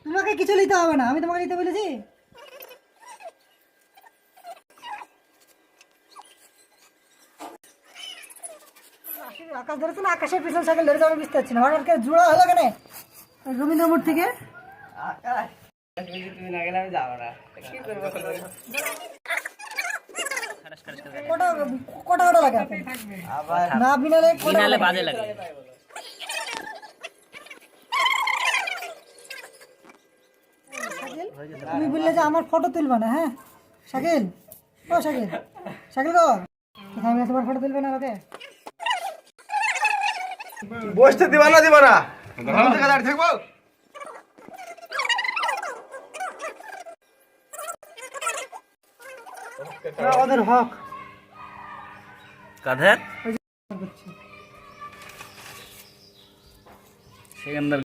তোমাকে কিছু নিতে হবে না, আমি তোমাকে নিতে বলেছি। আকাশ ধরেছে না, আকাশের পিছনে সাইকেল ধরে যাবে বুঝতে পারছি না, হঠাৎ করে জোড়া হলো কেন রবীন্দ্র থেকে? তুমি না গেলে আমি যাবো না, কি করবো? কটা কটা কটা লাগে না বিনালে? বিনালে বাজে লাগে। তুমি বললে যে আমার ফটো তুলবে না। হ্যাঁ শাকিল, ও শাকিল, শাকিল গো, আমি তোমার ফটো তুলবে না? ওকে বসতে দিবা না থাকবো। ওদের হক কাঁধের সেখানটা